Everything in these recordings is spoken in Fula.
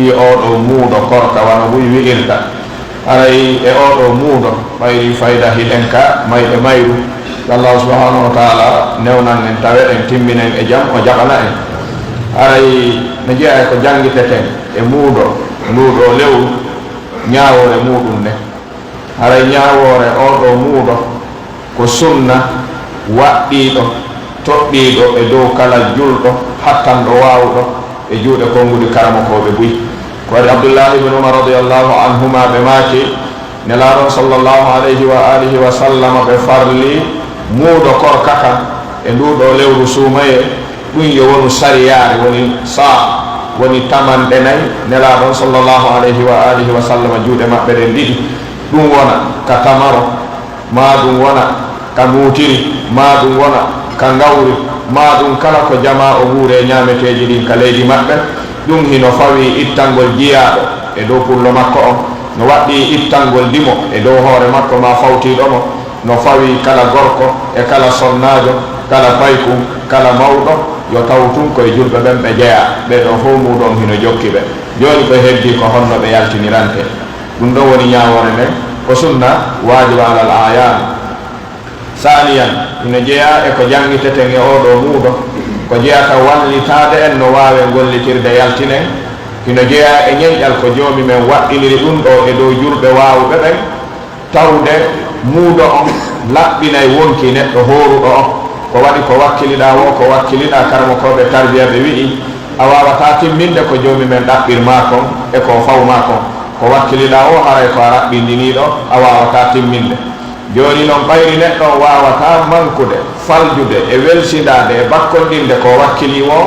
oɗo muuɗo korka wano ɓuy wi'irta aray e oɗo muuɗo ɓayri fayda hiɗen ka mayɓe mayru Allah subhanahu wa taala newnan en tawe en timminen e jam o jaɓana en aray no jeeya ko jangiteten e muuɗo nduɗo lewru ñaawore muɗum nde aray ñaawore oɗo muuɗo ko sunna waɗɗiɗo toɓɓiɗo e dow kala julɗo hattanɗo wawɗo e juuɗe konguɗi karamokoɓe buy ko waɗi Abdullah ibn Umar radiyallahu anhuma ɓe maaki nelaɗon sallallahu alayhi wa alihi wa sallam ɓe farli muuɗo korka kan e nduɗo lewru suumaye ɗum yo wonu sariyare woni saa woni tamanɗe nayi nelaɗon sallallahu alayhi wa alihi wa sallam juuɗe maɓɓe ɗen ɗiɗi ɗum wona ka tamaro ma ɗum wona ka muutiri ma ɗum wona ka ngawri ma ɗum kala ko jama o wuure ñameteji ɗin ka leydi maɓɓe ɗum hino fawi ittangol jiyaɗo e dow pullo makko on no waɗɗi ittangol dimo e dow hoore makko ma fawtiɗomo no fawi kala gorko e kala sonnajo kala paykum kala mawɗo yo taw tun koye julɓe ɓen ɓe jeeya ɓeɗo fo muɗon hino jokki ɓe joni ko heddi ko honno ɓe yaltinirante ɗum ɗo woni ñawore nden ko sunna wajiba alal ayan saniyan ina jeeya e ko jangiteten e oɗo muuɗo ko jeyata wallitade en no wawe gollitirde yaltinen ina jeeya e ñeñƴal ko joomi men waɗɗiniri ɗum ɗo e dow julɓe wawɓe ɓen tawde muuɗo on laɓɓinay wonki neɗɗo horuɗo on ko waɗi ko wakkiliɗa wo ko wakkiliɗa karamokoɓe tarbiya ɓe wi'i a wawata timminde ko joomi men ɗaɓɓirma kon e ko fawma kon ko wakkiliɗa o haray ko a raɓɓindiniɗo a wawata timminde joni noon ɓayri neɗɗo wawata mankude faljude e welsindade e bakkoɗinde ko wakkili o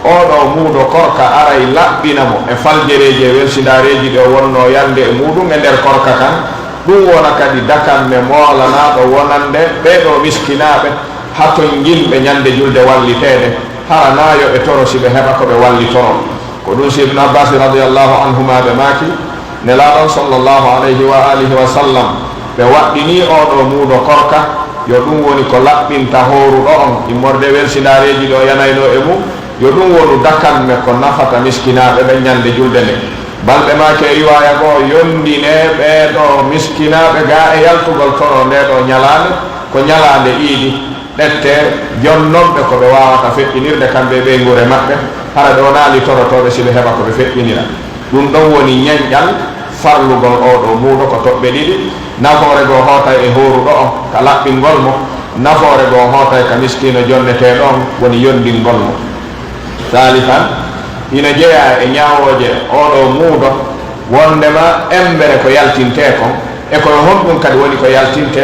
oɗo muuɗo korka aray laɓɓinamo e faljereji e welsindareji ɗe wonno yande e muɗum e nder korka kan ɗum wona kadi dakanɓe moolanaɗo wonande ɓeɗo miskinaɓe haton yimɓe ñande julde wallitede hara nayo ɓe torosi ɓe heɓa koɓe wallitoron ko ɗum si ibnu abbas radiallahu anhuma ɓe maaki nelaɗon sallllahu alayhi wa alihi wa sallam ɓe waɗɗini oɗo muuɗo korka yo ɗum woni ko laɓɓinta horuɗo on immorde welsindareji ɗo yanayno e mum yo ɗum wonu dakanɓe ko nafata miskinaɓe ɓe ñande julde nde balɗe make riwaya goo yondine ɓeɗo miskinaɓe ga e yaltugol toro ndeɗo ñalande ko ñalande iidi ɗette jonnonɓe koɓe wawata feƴƴinirde kamɓe ɓe gure maɓɓe hara ɗo naali torotoɓe siɓe heɓa koɓe feƴƴinira ɗum ɗon woni ñeñƴal farlugol oɗo muuɗo ko toɓɓe ɗiɗi nafoore goo hoota e horuɗo on ka laɓɓingol mo nafoore goo hoota ka miskino jonneteɗo on woni yondingol mo salifan ina jeeya e ñawoje oɗo muuɗo wondema embere ko yaltinte kon e koye honɗum kadi woni ko yaltinte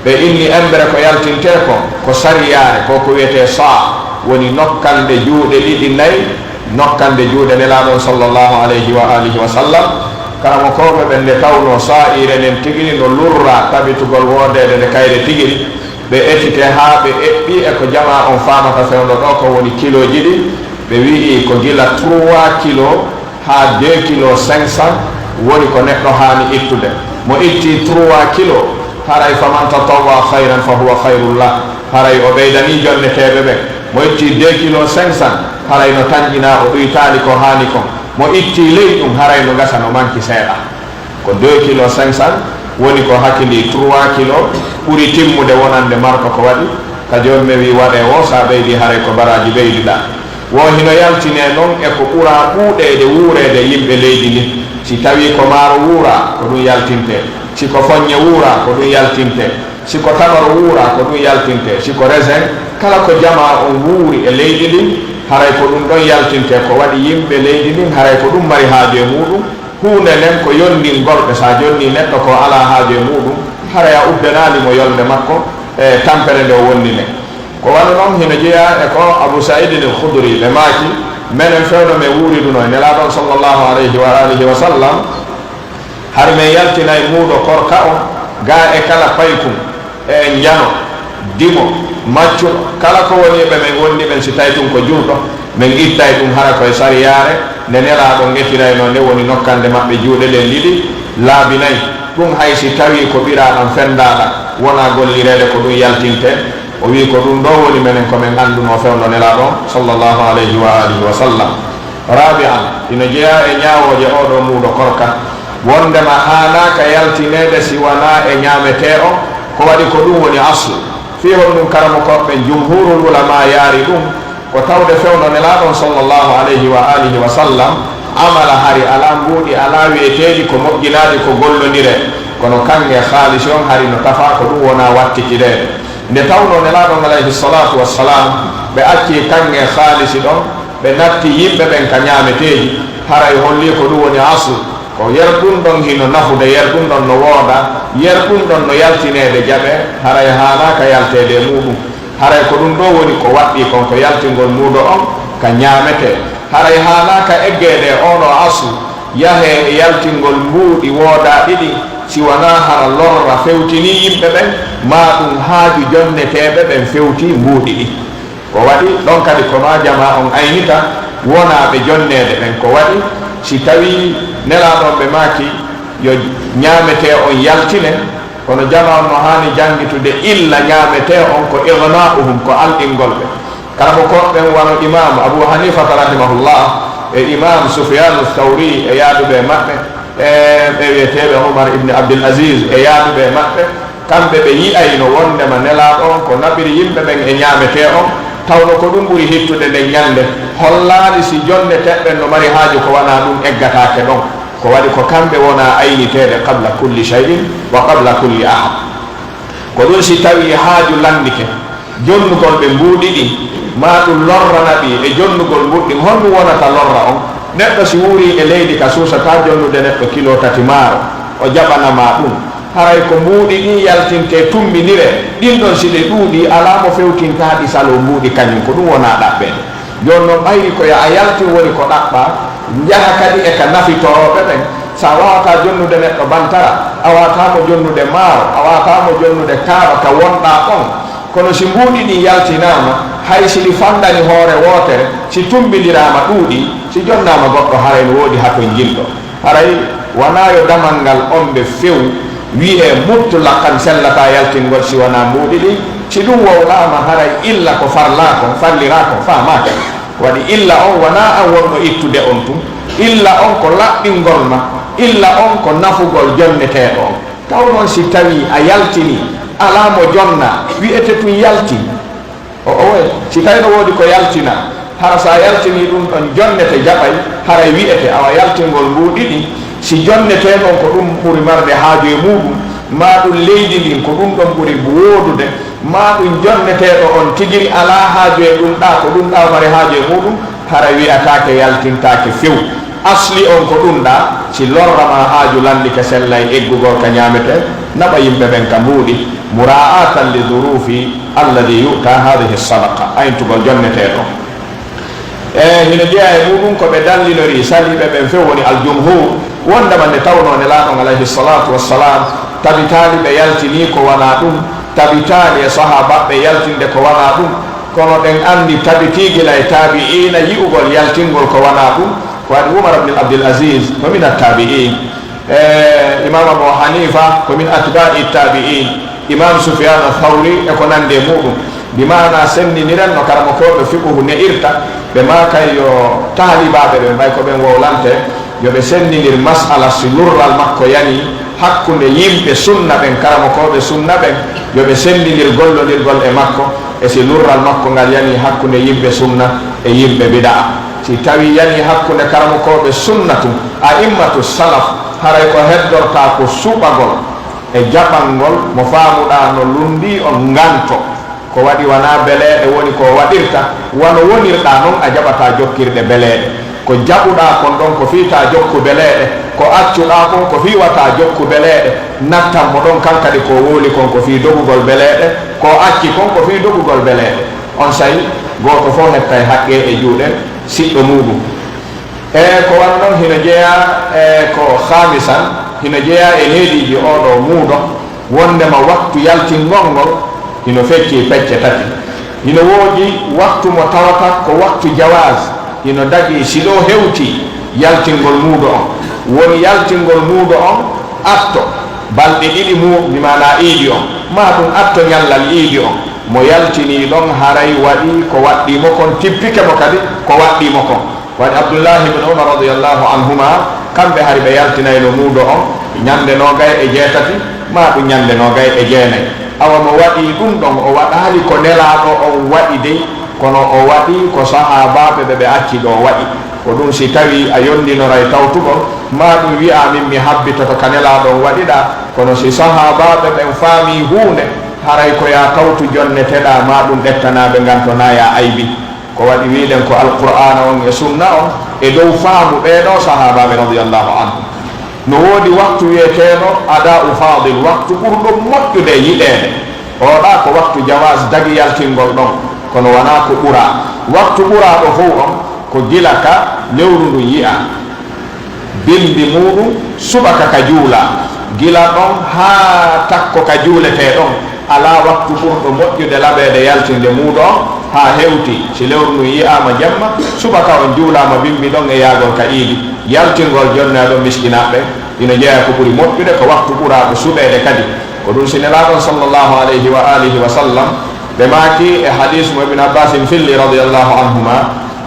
ɓe inni embere ko yaltinte kon ko sariyare ko ko wiyete saa woni nokkande juuɗe ɗiɗi nayi nokkande juuɗe nelaɗon sallllahu alayhi wa alihi wa sallam karamo koɓe ɓen nde tawno sa'ire nen tigiri no lurra tabitugol wodede nde kayre tigiri ɓe etite ha ɓe eɓɓi e ko jama on famata fewdo ɗo ko woni kiloji ɗi ɓe wi'i ko gila 3 kilo ha 2 kilo 500 woni ko neɗɗo hani ittude mo itti 3 kilo haray faman tatawwa hayran fa huwa hayrullah haray o ɓeydani jonneteɓe ɓen mo itti 2 kilo 500 haray no tañƴina o ɗuytali ko hani kon mo itti ley ɗum haray no gasa no manki seeɗa ko 2 kilo 500 woni ko hakkili 3 kilo ɓuri timmude wonande marko ko waɗi ka joni mi wi waɗe o sa ɓeydi haray ko baraji ɓeydiɗa wo hino yaltine noon e ko ɓura ɓuuɗede wuurede yimɓe leydi ndi si tawi ko maaro wuura ko ɗum yaltinte si ko foññe wuura ko ɗum yaltinte si ko tamaro wuura ko ɗum yaltinte si ko raisin kala ko jama on wuuri e leydi ndin haray ko ɗum ɗon yaltinte ko waɗi yimɓe leydi ndin haray ko ɗum mari haaju e muɗum hunde nden ko yondingolɓe sa jonni neɗɗo ko ala haaju e muɗum haray a uddanalimo yolde makko e tampere nde o wonni nde ko wano noon hino jeeya e ko Abu Sa'idin al-Khudri ɓe maaki menen fewno men wuuri ɗuno e nelaɗon sallllahu alayhi wa alihi wa sallam har men yaltina e muuɗo korka o ga e kala paykum e njano dimo maccuɗo kala ko woni ɓe men wonni ɓen si tawi tum ko julɗo men ittay ɗum hara koye sariyare nde nelaɗo gettirayno nde woni nokkande maɓɓe juuɗe ɗen ɗiɗi laabi nayi ɗum hay si tawi ko ɓiraɗan fendaɗa wona gollirede ko ɗum yaltinte o wi ko ɗum ɗo woni menen komin annduno fewno nelaɗo sallllahu alayhi wa alihi wa sallam rabi'an ina jeeya e ñaawoje oɗo muuɗo korka wondema hanaka yaltinede si wona e ñamete o ko waɗi ko ɗum woni aslu fi hon ɗum karamo koɓɓe jumhurul ulama yaari ɗum ko tawde fewno nelaɗon sallllahu alayhi wa alihi wa sallam amala hari ala mbuuɗi ala wiyeteɗi ko moƴƴinaɗi ko gollodire kono kange haalis on hari no tafa ko ɗum wona wattikidede nde tawno nelaɗon alayhi salatu wassalam ɓe acci kange haalisi ɗon ɓe natti yimɓe ɓen ka ñameteji haray holli ko ɗum woni aslu ko yer ɗum ɗon hino nafude yer ɗum ɗon no wooda yer ɗum ɗon no yaltinede jaɓe haray hanaka yaltede muɗum haray ko ɗum ɗo woni ko waɗɗi kon ko yaltingol muuɗo on ka ñamete haray hanaka eggede ono aslu yahe e yaltingol mbuuɗi wooda ɗiɗi si wona hara lorra fewtini yimɓe ɓen ma ɗum haaju jonneteɓe ɓen fewti mbuuɗi ɗi ko waɗi ɗon kadi kono jama on aynita wonaɓe jonnede ɓen ko waɗi si tawi nelaɗon ɓe maaki yo ñamete on yaltine kono jama on no hani jangitude illa ñamete on ko igna'uhum ko alɗingol ɓe karamo koɓɓen wano imam abou hanifata rahimahullah e imam soufiane thawri e yaaduɓe maɓɓe ɓe wiyeteɓe omar ibne abdul asis e yaaduɓe maɓɓe kamɓe ɓe yi'ayno wondema nelaɗon ko naɓiri yimɓe ɓen e ñamete on tawno ko ɗum ɓuri hittude nden ñande hollaali si jonde teɓɓen no mari haaju ko wona ɗum eggatake ɗon ko waɗi ko kamɓe wona ayniteede qabla kulli cheyin wa qabla kulli ahad ko ɗum si tawi haaju landike jonnugol ɓe mbuuɗi ɗi ma ɗum lorrana ɗi e jonnugol mbuɗɗi honɗum wonata lorra on neɗɗo si wuuri e leydi ka suusata jonnude neɗɗo kilo 3 maaro o jaɓanama ɗum haray ko mbuuɗi ɗi yaltinte tumbinire ɗin ɗon si ɗe ɗuuɗi ala mo fewtintaɗi salo mbuuɗi kañum ko ɗum wona ɗaɓɓede joni noon ɓayri koye a yaltin woni ko ɗaɓɓa jaha kadi e ka nafitoroɓe ɓen sa wawata jonnude neɗɗo bantara a wawatamo jonnude maaro a wawatamo jonnude kaaba ka wonɗa on kono si mbuuɗi ɗi yaltinama hay si ɗi fandani hoore wotere si tumbidirama ɗuuɗi si jonnama goɗɗo haray no woodi hato jinɗo haray wona yo damal ngal on ɓe few wiye mutlaqan sellata yaltingol si wona mbuuɗi ɗi si ɗum wowlama haray illa ko farla kon fallira kon famaka waɗi illa on wona an wonno ittude on tum illa on ko laɓɓingol ma illa on ko nafugol jonneteɗo on taw noon si tawi a yaltini ala mo jonna wiyete tun yalti owe si tawi no woodi ko yaltina hara sa yaltini ɗum ɗon jonnete jaɓay haray wiyete awa yaltingol mbuuɗi ɗi si jonnete ɗon ko ɗum ɓuri marde haaju e muɗum ma ɗum leydi ndin ko ɗum ɗon ɓuri woodude ma ɗum jonneteɗo on tigiri ala haaju e ɗum ɗa ko ɗum ɗa mari haaju e muɗum hara wiyatake yaltintake few asli on ko ɗum ɗa si lorrama haaju landike sella e eggugol ka ñamete naɓa yimɓe ɓen ka mbuuɗi mura'atan li durufi alladi yu'ta hadihi sadaqa ayntugol jonneteɗo hino jeeya e muɗum ko ɓe dallinori saliɓe ɓen few woni aljumhur wondema nde tawno nelaɗon alayhi salatu wassalam tabitali ɓe yaltini ko wona ɗum tabitali e sahabaɓe yaltinde ko wona ɗum kono ɗen andi tabitigila e tabi'ina yi'ugol yaltingol ko wona ɗum ko waɗi umar ibn abdul aziz ko min attabi'in imam abu hanifa ko min atba'i tabi'in imam sufyan athawri e ko nande muɗum bimana sendiniren no karamo koɓe fiɓuhu ne irta ɓe makay yo tahalibaɓe ɓe mbay ko ɓen wowlante yoɓe sendinir masala si lurral makko yani hakkude yimɓe sunna ɓen karamo koɓe sunna ɓen yoɓe sendinir gollodirgol e makko e si lurral makko ngal yani hakkude yimɓe sunna e yimɓe bidaa si tawi yani hakkude karamo koɓe sunna tum a immatu salaf haray ko heddorta ko suɓagol e jaɓangol mo faamuɗa no lundi on nganto ko waɗi wona beleɗe woni ko waɗirta wono wonirɗa noon a jaɓata jokkirɗe beleɗe ko jaɓuɗa kon ɗon ko fiita jokku beleɗe ko accuɗa kon ko fiwata jokku beleɗe nattan mo ɗon kankadi ko woli kon ko fi dogugol beleɗe ko acci kon ko fi dogugol beleɗe on sayi goto fof hettay haqqe e juuɗen siɗɗo muɗum ko wan noon hino jeeya ko hamisan hino jeeya e heeɗiji oɗo muuɗo wondema waktu yaltingol ngol hino fecci pecce tati hino wooji waktu mo tawata ko waktu jawaz hino dagi si ɗo hewti yaltingol muuɗo on woni yaltingol muuɗo on atto balɗe ɗiɗi mi mana iidi on ma ɗum atto ñallal iidi on mo yaltini ɗon haray waɗi ko waɗɗimo kon tippike mo kadi ko waɗɗimo kon waɗi Abdullahi ibn Umar radiyallahu anhuma kamɓe hari ɓe yaltinayno muudo on ñande nogay e jeetati ma ɗum ñande nogay e jeenayi. awa mo waɗi ɗum ɗon o waɗali ko nelaɗo on waɗi dey, kono o waɗi ko sahabaɓe ɓe acci ɗo waɗi. ko ɗum si tawi a yondinoray tawtugo ma ɗum wi'a min mi habbitoto ka nelaɗo on waɗiɗa, kono si sahabaɓe ɓen faami hunde haray ko ya tawtu jonneteɗa ma ɗum ɗettanaɓe gantona ya aybi. ko waɗi wiɗen ko alqur'ana on e sunna on e dow faamu ɓeɗo sahabaɓe radiyallahu anhu. no woodi waktu wiyeteɗo ada'u fadil, waktu ɓurɗo moƴƴude yiɗede, oɗa ko waktu jawaz dagi yaltingol ɗon, kono wona ko ɓura. waktu ɓuraɗo fof on ko gila ka lewru ndu yi'a bimbi muɗum subaka ka juula, gila ɗon ha takko ka juulete ɗon ala waktu ɓurɗo moƴƴude laɓede yaltinde muɗo on ha hewti. si lewru ndu yi'ama jamma subaka on juulama bimbi ɗon e yaagol ka iidi, yaltingol jonne ɗon miskinaɓe ina jeeya ko ɓuri moƴƴude ko waktu ɓuraɗo suɓede kadi. ko ɗum sinelaɗon sallllahu alayhi wa alihi wa sallam ɓe maaki e hadis mo ibn abbasin filli radiallahu anhuma,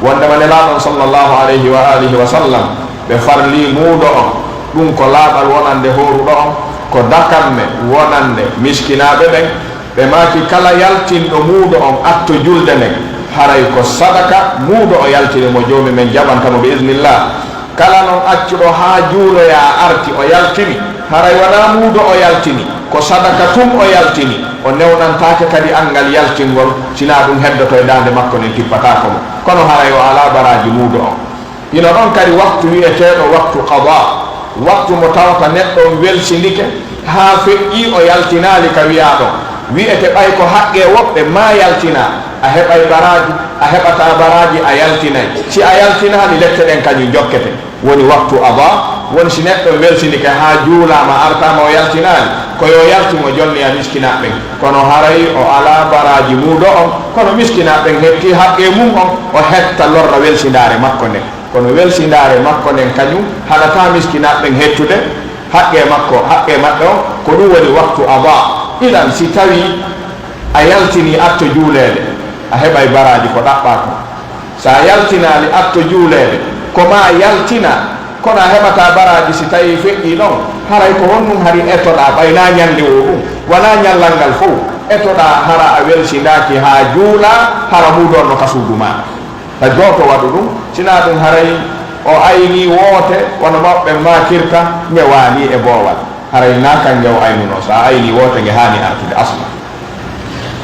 wondema nelaɗon sallllahu alayhi wa alihi wa sallam ɓe farli muuɗo on ɗum ko laaɓal wonande horuɗo on, ko dakanne wonande miskinaɓe ɓen. ɓe maaki kala yaltinɗo muuɗo on atto julde nden haray ko sadaka muuɗo o yaltini mo joomi men jaɓantamo bi idnillah. kala noon accuɗo ha juuloya arti o yaltini haray wona muuɗo o yaltini, ko sadaka tum o yaltini, o newnantake kadi angal yaltingol sina ɗum heddoto e dande makko nen tippatako mo, kono haray o ala baraji muuɗo on. ino ɗon kadi waktu wiyeteɗo waktu qada, waktu mo tawata neɗɗo on welsindike ha feƴƴi o yaltinali ka wiya ɗon, wiyete ɓay ko haqqe woɓɓe ma yaltina, a heɓay baraji, a heɓata baraji, a yaltinay. si a yaltinani lette ɗen kañum jokkete, woni waktu aba. woni si neɗɗo welsindike ha juulama artama o yaltinani, ko yo yaltimo jonni a miskinaɓen, kono haray o ala baraji muuɗo on, kono miskinaɓen hetti haqqe mum on o hetta lorra welsindare makko nden. kono welsindare makko nden kañum haɗata miskinaɓen hettude haqqe makko, haqqe maɓɓe on, ko ɗum woni waktu aba. ilan si tawi a yaltini atto juulede a heɓay baraji ko ɗaɓɓa ko, sa yaltinali atto juulede ko ma yaltina, kono a heɓata baraji si tawi feƴƴi ɗon haray ko honnum hari etoɗa ɓayna ñande o ɗum wona ñallal ngal fof etoɗa hara a welsindaki ha juula hara muɗon no ka suudu ma. ta goto waɗu ɗum, sina ɗum haray o ayni woote wono maɓɓe makirta ñewani e boowal, haray nakan ñew aynuno, sa ayni woote nge hani artude asma.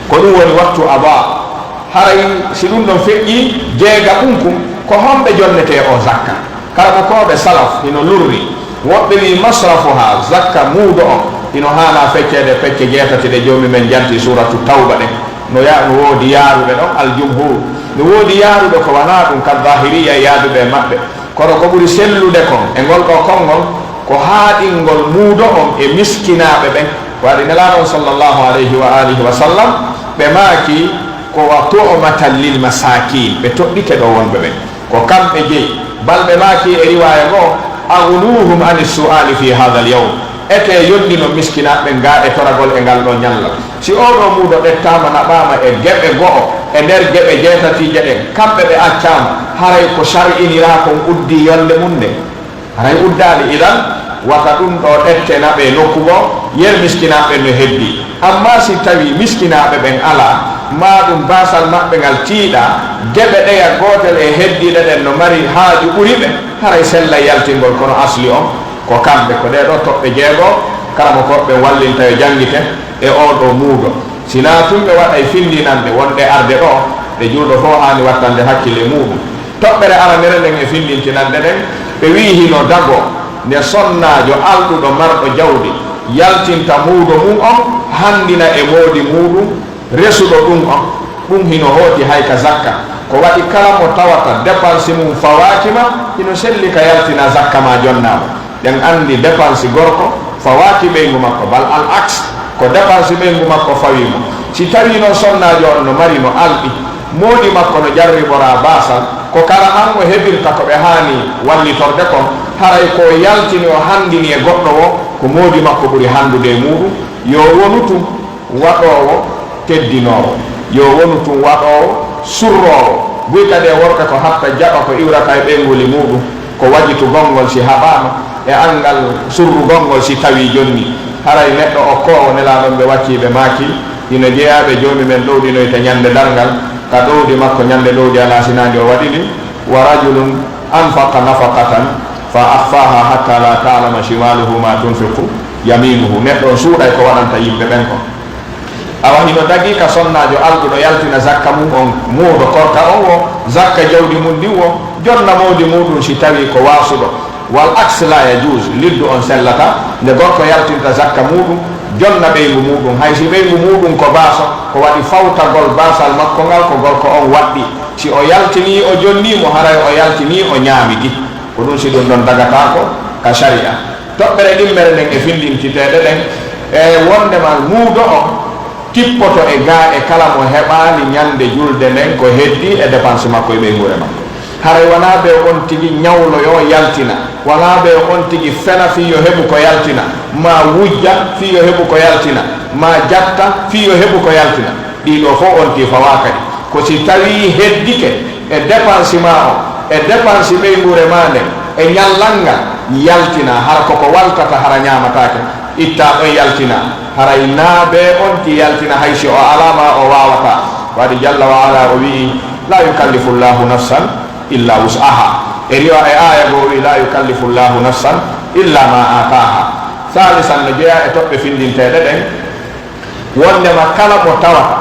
ko ɗum woni waktu aba. haray si ɗum ɗon feƴƴi jeega ɓunkum ko homɓe jonnete o zakka. kala koɓe salaf ino lurri, woɓɓe wi masrafuha zakka muuɗo on ino hana feccede pecce jeetati ɗe joomi men janti suratu tawba ɗe. no woodi yaaruɓe ɗon aljumhur, no woodi yaaruɓe ko wona ɗum ka zahiriya yaaduɓe maɓɓe, kono ko ɓuri sellude kon e ngol ɗo konngol ko haaɗingol muuɗo on e miskinaɓe ɓen. waɗi nelaɗon sallllahu alayhi wa alihi wa sallam ɓe maaki ko wa tu'matan lil masakin, ɓe toɗɗike ɗo wonɓe ɓen ko kamɓe jeyi. balɓe maaki e riwaya goo agnuhum ani suali fi hada al yawm, ete yondino miskinaɓe nga e toragol e ngal ɗo ñalla. si oɗo muuɗo ɗettama naɓama e geɓe go'o e nder geɓe jeetatije ɗen kamɓe ɓe accama, haray ko sar'inira kon uddi yonde mum nde, haray uddali. ilan wata ɗum ɗo ɗette naɓe nokkugo yer miskinaɓe no heddi. amma si tawi miskinaɓe ɓen ala, ma ɗum basal maɓɓe ngal tiiɗa, geɓe ɗeya gotel e heddiɗe ɗen no mari haaju ɓuriɓe, haray sella yaltingol. kono asli on ko kamɓe, ko ɗeɗo toɓɓe jeego kala mo koɓɓe wallinta yo janngite e oɗo muuɗo. sina tumɓe waɗay findinande wonɗe arde ɗo ɗe julɗo fof hani wattande hakkille muɗum. toɓɓere aranere nden e findintinande ɗen ɓe wi hino dago nde sonnajo alɗuɗo marɗo jawdi yaltinta muuɗo mum on handina e moodi muɗum resuɗo ɗum on, ɗum hino hooti hay ka zakka. ko waɗi kala mo tawata dépense mum fawakima hino selli ka yaltina zakka ma jonnama. ɗen andi dépense gorko fawaki ɓeygu makko, bal al axe ko dépense ɓeygu makko fawimo. si tawi noon sonnajo on no mari no alɗi, moodi makko no jarribora basal, ko kala han o heɓirta ko ɓe hani wallitorde kon, haray ko yaltini o handini e goɗɗo o ko moodi makko ɓuri handude e muɗum. yo wonu tum waɗowo teddinowo, yo wonu tum waɗowo surrowo, buy kadi e worka ko hatta jaɓa ko iwrata e ɓeyguli muɗum ko wajitu gongol si haɓama e angal surru gongol si tawi jonni haray neɗɗo o kowo nelaɗon ɓe wacciɓe maaki ino jeeyaɓe joni men ɗowɗinoyta ñande dargal ka ɗowdi makko ñande ɗowdi ala sinadi o waɗiɗi wa rajulun anfaqa nafaqatan fa akhfaha hatta la ta'lama shimaluhu ma tunfiqu yaminuhu. Neɗɗo on suuɗay ko waɗanta yimɓe ɓen ko awa hino dagi ka sonnajo alɗuɗo yaltina zakka mum on muuɗo korka on o zakka jawdi mum ndin o jonna mawdi muɗum si tawi ko wasuɗo wal aks la yajuz liddu on sellata nde gorko yaltinta zakka muɗum jonna ɓeygu muɗum hay si ɓeygu muɗum ko baaso ko waɗi fawtagol basal makko ngal ko gorko on waɗɗi si o yaltini o jonnimo haray o yaltini o ñaami ɗi ko ɗum si ɗum ɗon dagata ko ka sharia toɓɓere ɗimmere nden e findintiteɗe ɗen e wondema muudo o tippoto e ga e kala mo heɓani ñande julde nden ko heddi e dépense makko e ɓeygure makko haray wona ɓe on tigi ñawlo yo yaltina wona ɓe on tigi fena fi yo heɓu ko yaltina ma wujja fi yo heɓu ko yaltina ma jatta fi yo heɓu ko yaltina ɗiɗo fof on ti fawa kadi ko si tawi heddike e dépense ma o e dépense ɓeygure ma nden e ñallanga yaltina hara koko waltata hara ñamatake itta ɗon yaltina haray naaɓe on ti yaltina haysi o alama o wawata waɗi jalla wa ala o wi la yukallifu llahu nafsan illa wus'aha e riwa e aya go wi la yukallifu llahu nafsan illa ma ataha salisan no jeeya e toɓɓe findinteɗe ɗen wondema kala mo tawata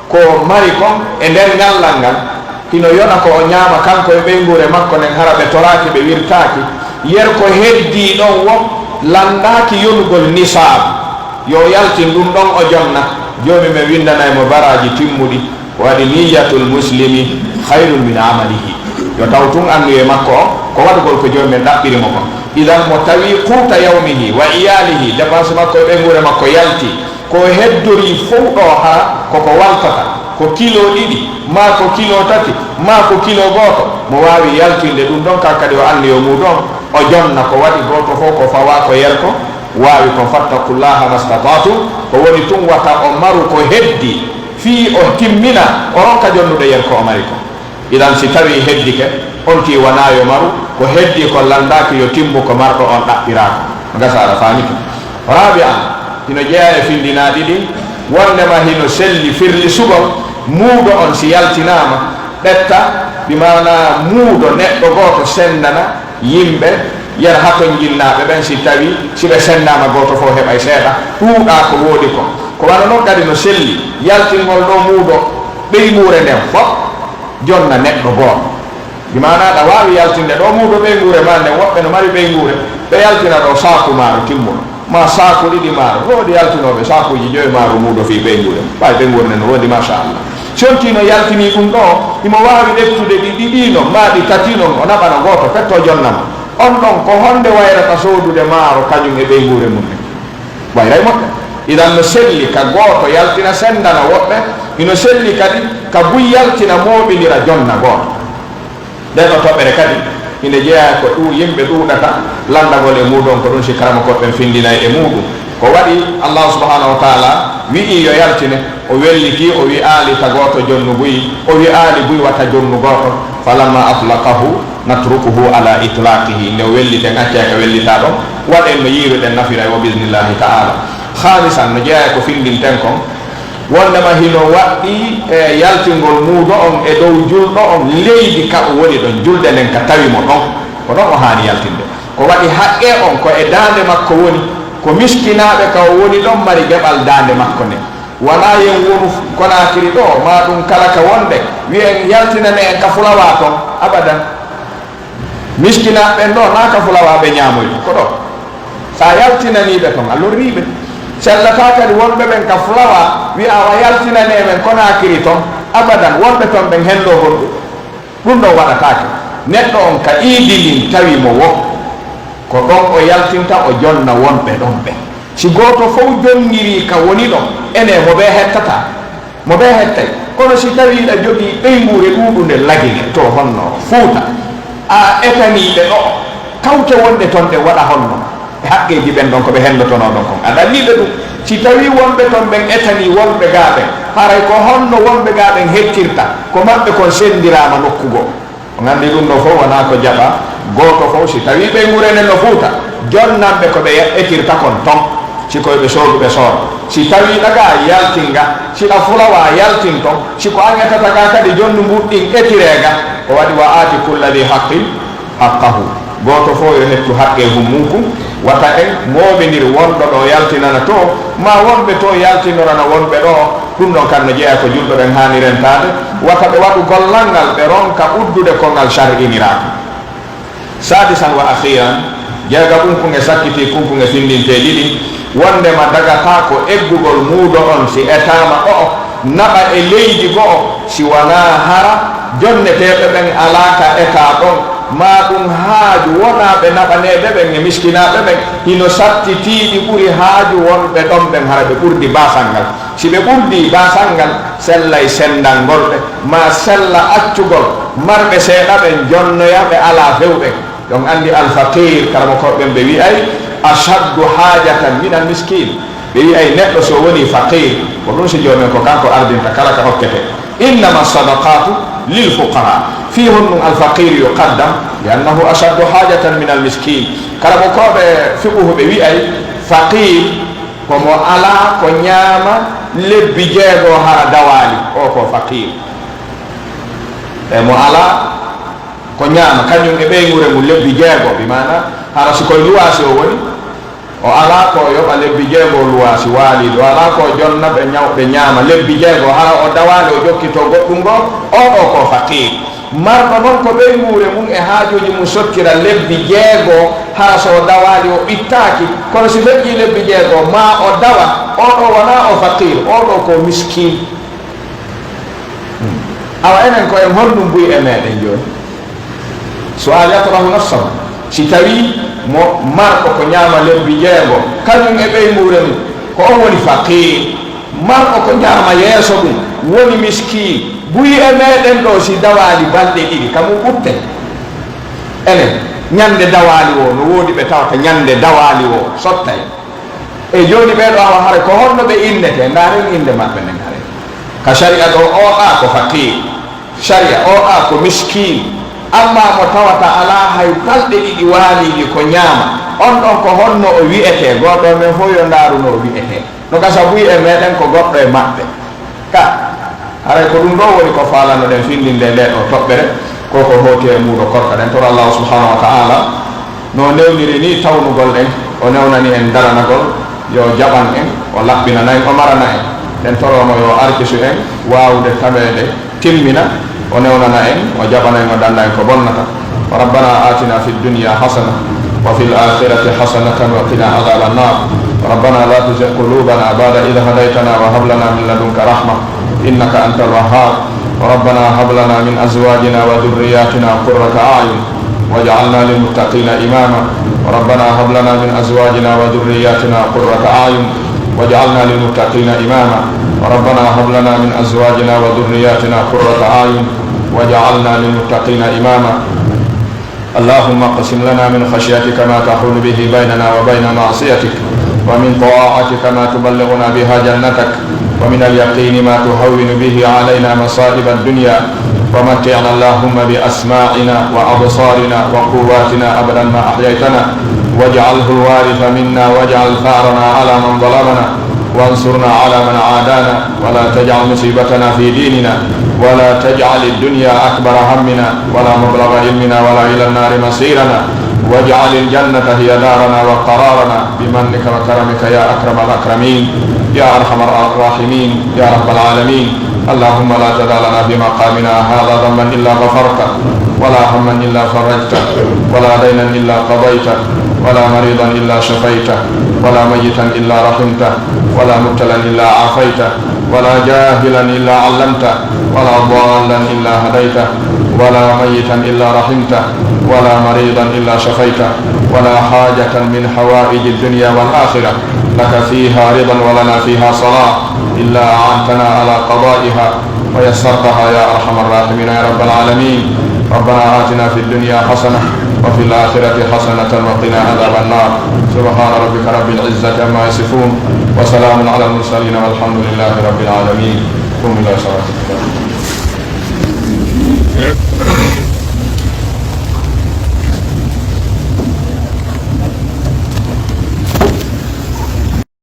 ko mari kon e nder ngallal ngal hino yona ko o ñaama kanko e ɓeygure makko nden hara ɓe toraki ɓe wirtaki yer ko heddi ɗon wo landaki yonugol nisab yo yaltin ɗum ɗon o jonna jomi mi windanaymo baraji timmuɗi waɗi niyatul muslimi hayrun min amalihi yo taw tun andu e makko o ko waɗugol ko jomi men ɗaɓɓirimo kon idan mo tawi quuta yawmihi wa iyalihi dépense makko e ɓeygure makko yalti ko heddori fof ɗo ha koko waltata ko kilo ɗiɗi ma ko kilo tati ma ko kilo goto mo wawi yaltinde ɗum ɗon kankadi o anniyo muɗon o jonna ko waɗi goto fof ko fawa ko yerko wawi kon fattakullaha mastatatu ko woni tun wata o maru ko heddi fi o timmina o ronka jonnude yerko o mari ko idan si tawi heddike on ti wanayo maru ko heddi ko landaki yo timmu ko marɗo on ɗaɓɓirako gasara famito rabi'an hino jeeya e findinaɗi ɗi wondema hino selli firli subol muuɗo on si yaltinama ɗetta bimana muuɗo neɗɗo goto sendana yimɓe yer haton jinnaɓe ɓen si tawi siɓe sendama goto fof heɓay seeɗa ɗuuɗa ko woodi ko wana noon kadi no selli yaltingol ɗo muuɗo ɓeymure nden fof jonna neɗɗo goto bimana aɗa wawi yaltinde ɗo muuɗo ɓeygure ma nden woɓɓe no mari ɓeygure ɓe yaltina ɗo saku maaro timmuɗo ma saku ɗiɗi maaro woodi yaltinoɓe sakuji 2 maaro muuɗo fi ɓeygure ɓay ɓeygure nden woodi machallah sontino yaltini ɗum ɗo imo wawi ɗettude ɗi ɗiɗino ma ɗi tatinon o naɓano goto petto jonnama on ɗon ko honde wayrata sodude maaro kañum e ɓeygure mum ɗen wayray moƴƴa idan no selli ka goto yaltina sendana woɓɓe ino selli kadi ka buy yaltina moɓinira jonna goto nden ɗo toɓɓere kadi ine jeeya ko yimɓe ɗuuɗata landagol e muɗum ko ɗum si karama koɓɓen findinay e muɗum ko waɗi Allah subhanahu wa ta'ala wi'i yo yaltine o welliti o wi aali ta goto jonnu buyi o wi aali buyi wata jonnu goto falamma atlaqahu natrukuhu ala itlaqihi nde o wellite gacceka wellita ɗon waɗen no yiiruɗen nafira wa bismillahi ta'ala khamisan no jeeya ko findinten kon wondema hino waɗɗi e yaltingol muuɗo on e dow julɗo on leydi ka o woni ɗon julde nden ka tawimo ɗon ko ɗon o haani yaltinde ko waɗi haqqe on ko e dande makko woni ko miskinaɓe ka o woni ɗon mari geɓal dande makko nde wona yen wonu Konakiri ɗo ma ɗum kala ka wonde wiyen yaltinane en ka fulawa ton abadan miskinaɓe ɗo na ka fulawaɓe ñamoyto ko ɗo sa yaltinaniɓe ton a lorriɓe sellata kadi wonɓe ɓen ka fulawa wi awa yaltinane men Konakiri ton abadan wonɓe ton ɓen henɗo honɗu ɗum ɗo waɗatake neɗɗo on ka iidilin tawi mo wo ko ɗon o yaltinta o jonna wonɓe ɗon ɓe si goto fof jonniri ka woni ɗon ene moɓe hettata moɓe hettay kono si tawi ɗa jogii ɓeygure ɗuɗunde lagine to honno Fuuta a etaniɓe ɗo kawte wonde ton ɗe waɗa honno e haqqeji ɓen ɗon koɓe hendotono ɗon kon aɗa liɓe ɗum si tawi wonɓe ton ɓen etani wonɓe gaaɓe haray ko honno wonɓe ga ɓen hettirta ko maɓɓe kon sendirama nokkugo o gandi ɗum ɗo fof wona ko jaɓa goto fof si tawi ɓe ŋurenen no fuuta jonnanɓe ko ɓe etirta kon ton sikoyɓe sooduɓe soor si tawi ɗaga yaltinga siɗa fulawa yaltin ton siko aŋetataga kadi jonnu mbuɗɗin etirega o waɗi wa aati kulladi haqqin haqqahu goto fof yo hettu haqqe hum mum wata en moɓedir wonɗo ɗo yaltinana to ma wonɓe to yaltinorana wonɓe ɗo ɗum ɗon kam no jeeya ko julɗo ɓen hani rentade wata ɓe waɗu gollal ngal ɓe ronka uddude kongal shar'iniraka sadisan wa akhiran jeega ɓunkuge sakkiti kunkuge findinte ɗiɗi wondema dagata ko eggugol muuɗo on si etama o naɓa e leydi go'o si wona hara jonneteɓe ɓen alaka eta ɗon ma ɗum haaju wonaɓe naɓaneɓe ɓen e miskinaɓe ɓen hino sattitiɗi ɓuuri haaju wonɓe ɗon ɓen hara ɓe ɓurdi basal ngal si ɓe ɓurdi basal ngal sellay sendal ngol ɓe ma sella accugol marɓe seeɗa ɓen jonnoya ɓe ala fewɓen donc andi alfaqir karamo koɓɓen ɓe wiyay ashaddu hajatan min al miskin ɓe wiyay neɗɗo so woni faqir ko ɗum si jomen ko kanko ardinta kala ka hokkete innama sadaqatu lil fuqara fi honnum alfaqir yuqaddam li annahu ashaddu hajatan min al miskin karamo koɓe fiɓuhu ɓe wiyay faqir komo ala ko ñaama lebbi jeego hara dawali o ko faqir e mo ala ko ñaama kañum e ɓeygure mum lebbi jeego bi mana hara sikoye luwasi o woni o ala ko yoɓa lebbi jeego luwasi waaliɗo o ala ko jonna ɓe ñaama lebbi jeego hara o dawali o jokkito goɗɗum ngo o ko faqir marɗo noon ko ɓeygure mum e haajuji mum sottira lebbi jeego hara so o dawali o ɓittaki kono si leƴƴi lebbi jeego ma o dawa oɗo wona o faqir oɗo ko miskin awa enen ko en honɗum buy e meɗen joni so a yatrahu nafsahu si tawi mo marɗo ko ñaama lebbi jeego kañum e ɓeymure mum ko on woni faqir marɗo ko ñaama yeeso ɗum woni miskin buyi e meɗen ɗo si dawali balɗe ɗiɗi kamum ɓutte enen ñande dawali o no woodi ɓe tawata ñande dawali o sottay e joni ɓeɗo awa haare ko honno ɓe innete ndaren inde maɓɓe nden haare ka sharia ɗo oɗa ko faqir sharia oɗa ko miskin amma mo tawata ala hay balɗe ɗiɗi waaliɗi ko ñaama on ɗon ko honno o wiyete goɗɗo men fof yo ndaaruno o wiyete no gasa buyi e meɗen ko goɗɗo e maɓɓe ka haray ko ɗum ɗo woni ko falano ɗen findinde nde ɗo toɓɓere koko hooti e muuɗo korka ɗen toro allahu subhanahu wa ta'ala no newniri ni tawnugol ɗen o newnani en daranagol yo jaɓan en o laɓɓinana en o marana en ɗen toromo yo arkisu en wawde taweede timmina o newnana en o jaɓana en o danda en ko bonnata wa rabbana atina fi dunya hasana wa fi l'akhirati hasanatan wa qina adaba annar rabbana la tuzigh qulubana ba'da idh hadaytana wa hab lana min ladunka rahma innaka antal wahhab ربنا هب لنا من أزواجنا وذرياتنا قرة أعين واجعلنا للمتقين إماما ربنا هب لنا من أزواجنا وذرياتنا قرة أعين واجعلنا للمتقين إماما ربنا هب لنا من أزواجنا وذرياتنا قرة أعين واجعلنا للمتقين إماما اللهم اقسم لنا من خشيتك ما تحول به بيننا وبين معصيتك ومن طاعتك ما تبلغنا بها جنتك ومن اليقين ما تهون به علينا مصائب الدنيا ومتعنا اللهم بأسماعنا وأبصارنا وقواتنا أبدا ما أحييتنا واجعله الوارث منا واجعل ثارنا على من ظلمنا وانصرنا على من عادانا ولا تجعل مصيبتنا في ديننا ولا تجعل الدنيا أكبر همنا ولا مبلغ علمنا ولا إلى النار مصيرنا واجعل الجنة هي دارنا وقرارنا بمنك وكرمك يا أكرم الأكرمين يا أرحم الراحمين يا رب العالمين اللهم لا تدع لنا في مقامنا هذا ذنبا إلا غفرته ولا هما إلا فرجته ولا دينا إلا قضيته ولا مريضا إلا شفيته ولا ميتا إلا رحمته ولا مبتلا إلا عافيته ولا جاهلا إلا علمته ولا ضالا إلا هديته ولا ميتا إلا رحمته ولا مريضا إلا شفيته ولا حاجة من حوائج الدنيا والآخرة لك فيها رضا ولنا فيها صلاح إلا أعنتنا على قضائها ويسرتها يا أرحم الراحمين يا رب العالمين ربنا آتنا في الدنيا حسنة وفي الآخرة حسنة وقنا عذاب النار سبحان ربك رب العزة عما يصفون وسلام على المرسلين والحمد لله رب العالمين. قوموا إلى صلاتكم.